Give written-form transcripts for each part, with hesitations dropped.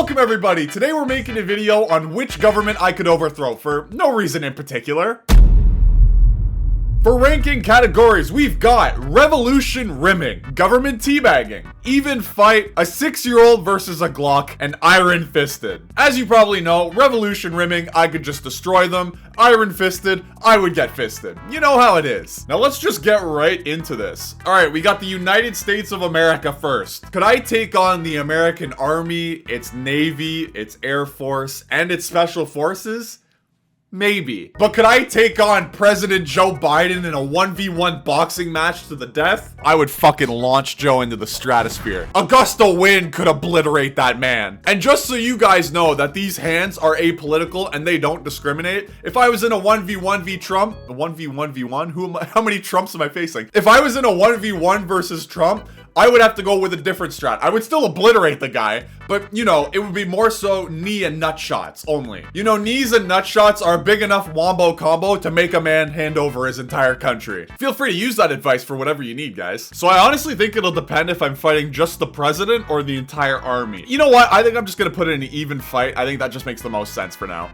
Welcome everybody! Today we're making a video on which government I could overthrow for no reason in particular. For ranking categories, we've got revolution rimming, government teabagging, even fight, a 6-year-old versus a Glock, and iron fisted. As you probably know, revolution rimming, I could just destroy them. Iron fisted, I would get fisted. You know how it is. Now let's just get right into this. Alright, we got the United States of America first. Could I take on the American Army, its Navy, its Air Force, and its Special Forces? Maybe. But could I take on President Joe Biden in a 1v1 boxing match to the death? I would fucking launch Joe into the stratosphere. A gust of wind could obliterate that man. And just so you guys know that these hands are apolitical and they don't discriminate, if I was in a 1v1 Trump, a 1v1v1? How many Trumps am I facing? If I was in a 1v1 versus Trump, I would have to go with a different strat. I would still obliterate the guy, but, you know, it would be more so knee and nut shots only. You know, knees and nut shots are a big enough wombo combo to make a man hand over his entire country. Feel free to use that advice for whatever you need, guys. So I honestly think it'll depend if I'm fighting just the president or the entire army. You know what? I think I'm just gonna put it in an even fight. I think that just makes the most sense for now.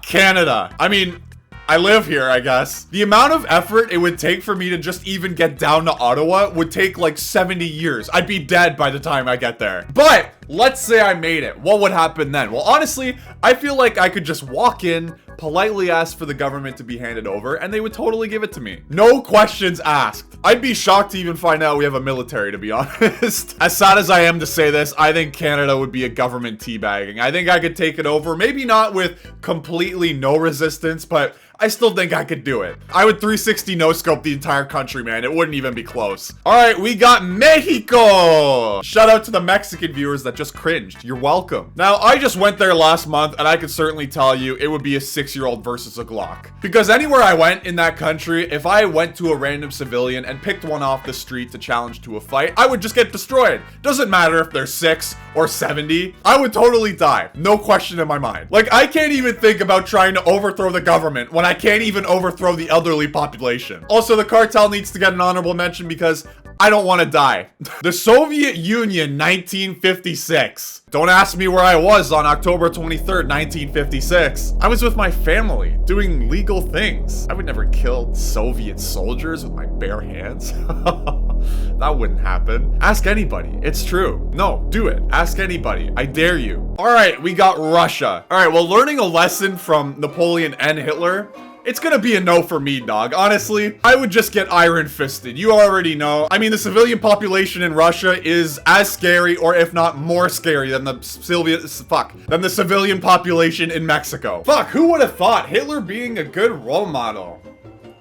Canada. I mean, I live here, I guess. The amount of effort it would take for me to just even get down to Ottawa would take like 70 years. I'd be dead by the time I get there. But let's say I made it. What would happen then? Well, honestly, I feel like I could just walk in, politely ask for the government to be handed over, and they would totally give it to me. No questions asked. I'd be shocked to even find out we have a military, to be honest. As sad as I am to say this, I think Canada would be a government teabagging. I think I could take it over. Maybe not with completely no resistance, but I still think I could do it. I would 360 no-scope the entire country, man. It wouldn't even be close. All right, we got Mexico. Shout out to the Mexican viewers that just cringed. You're welcome. Now, I just went there last month, and I could certainly tell you it would be a 6-year-old versus a Glock. Because anywhere I went in that country, if I went to a random civilian and picked one off the street to challenge to a fight, I would just get destroyed. Doesn't matter if they're 6 or 70. I would totally die. No question in my mind. Like, I can't even think about trying to overthrow the government when I can't even overthrow the elderly population. Also, the cartel needs to get an honorable mention because I don't want to die. The Soviet Union, 1956. Don't ask me where I was on October 23rd, 1956. I was with my family, doing legal things. I would never kill Soviet soldiers with my bare hands. That wouldn't happen. Ask anybody. It's true. No, do it. Ask anybody. I dare you. All right, we got Russia. All right, well, learning a lesson from Napoleon and Hitler, it's gonna be a no for me, dog. Honestly, I would just get iron fisted. You already know. I mean, the civilian population in Russia is as scary, or if not more scary than the civilian population in Mexico. Fuck, who would have thought Hitler being a good role model?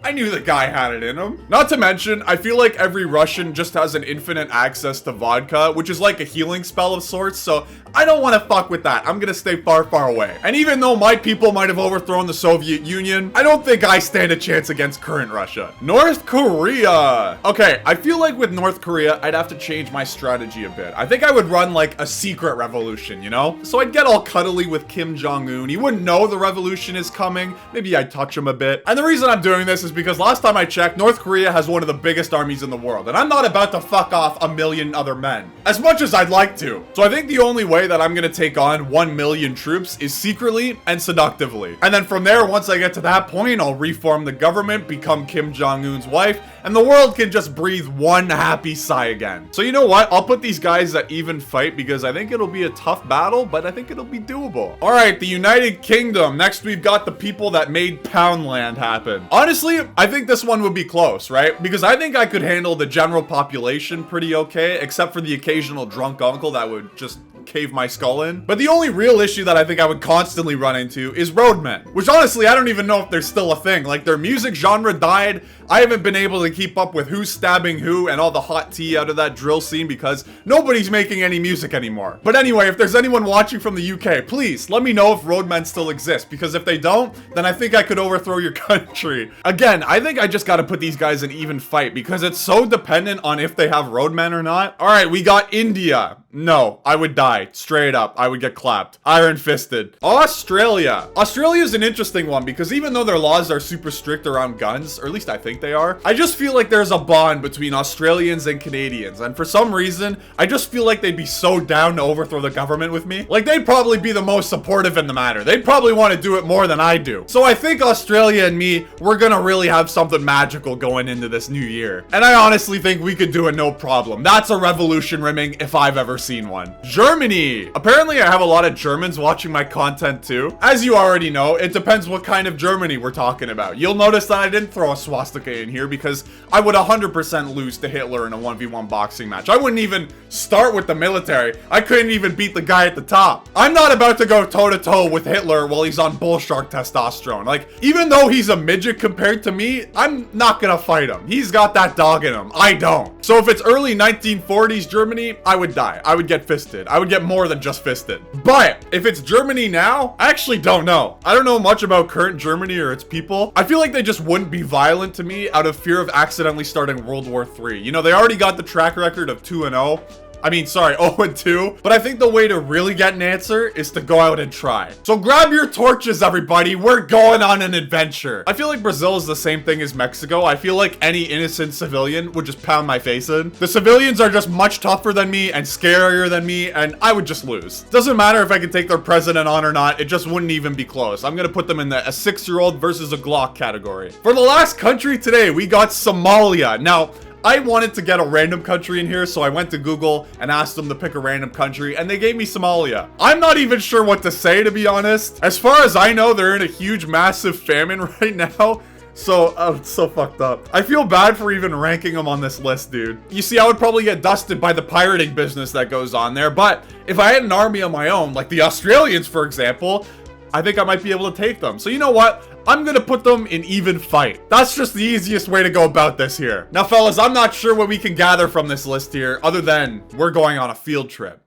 I knew the guy had it in him. Not to mention, I feel like every Russian just has an infinite access to vodka, which is like a healing spell of sorts, so I don't want to fuck with that. I'm gonna stay far, far away. And even though my people might have overthrown the Soviet Union, I don't think I stand a chance against current Russia. North Korea. Okay, I feel like with North Korea, I'd have to change my strategy a bit. I think I would run like a secret revolution, you know? So I'd get all cuddly with Kim Jong-un. He wouldn't know the revolution is coming. Maybe I'd touch him a bit. And the reason I'm doing this is because last time I checked, North Korea has one of the biggest armies in the world, and I'm not about to fuck off 1 million other men, as much as I'd like to. So I think the only way that I'm gonna take on 1 million troops is secretly and seductively. And then from there, once I get to that point, I'll reform the government, become Kim Jong-un's wife, and the world can just breathe one happy sigh again. So you know what? I'll put these guys at even fight because I think it'll be a tough battle, but I think it'll be doable. All right, the United Kingdom. Next, we've got the people that made Poundland happen. Honestly, I think this one would be close, right? Because I think I could handle the general population pretty okay, except for the occasional drunk uncle that would just cave my skull in. But the only real issue that I think I would constantly run into is roadmen, which honestly, I don't even know if they're still a thing. Like, their music genre died. I haven't been able to keep up with who's stabbing who and all the hot tea out of that drill scene because nobody's making any music anymore. But anyway, if there's anyone watching from the UK, please let me know if roadmen still exist, because if they don't, then I think I could overthrow your country. Again, I think I just gotta put these guys in even fight because it's so dependent on if they have roadmen or not. All right, we got India. No, I would die. Straight up. I would get clapped. Iron fisted. Australia. Australia is an interesting one because even though their laws are super strict around guns, or at least I think they are, I just feel like there's a bond between Australians and Canadians. And for some reason, I just feel like they'd be so down to overthrow the government with me. Like, they'd probably be the most supportive in the matter. They'd probably want to do it more than I do. So I think Australia and me, we're gonna really have something magical going into this new year. And I honestly think we could do it no problem. That's a revolution rimming if I've ever seen one. Germany. Apparently I have a lot of Germans watching my content too. As you already know, it depends what kind of Germany we're talking about. You'll notice that I didn't throw a swastika in here because I would 100% lose to Hitler in a 1v1 boxing match. I wouldn't even start with the military. I couldn't even beat the guy at the top. I'm not about to go toe to toe with Hitler while he's on bull shark testosterone. Like, even though he's a midget compared to me, I'm not gonna fight him. He's got that dog in him. I don't. So if it's early 1940s Germany, I would die. I would get fisted. I would get more than just fisted. But if it's Germany now, I actually don't know. I don't know much about current Germany or its people. I feel like they just wouldn't be violent to me out of fear of accidentally starting World War III. You know, they already got the track record of 2-0. I mean, sorry, 0-2. But I think the way to really get an answer is to go out and try. So grab your torches, everybody. We're going on an adventure. I feel like Brazil is the same thing as Mexico. I feel like any innocent civilian would just pound my face in. The civilians are just much tougher than me and scarier than me, and I would just lose. Doesn't matter if I can take their president on or not. It just wouldn't even be close. I'm gonna put them in the a 6-year-old versus a Glock category. For the last country today, we got Somalia. Now, I wanted to get a random country in here, so I went to Google and asked them to pick a random country, and they gave me Somalia. I'm not even sure what to say, to be honest. As far as I know, they're in a huge, massive famine right now. So, it's so fucked up. I feel bad for even ranking them on this list, dude. You see, I would probably get dusted by the pirating business that goes on there, but if I had an army of my own, like the Australians, for example, I think I might be able to take them. So you know what? I'm gonna put them in even fight. That's just the easiest way to go about this here. Now, fellas, I'm not sure what we can gather from this list here, other than we're going on a field trip.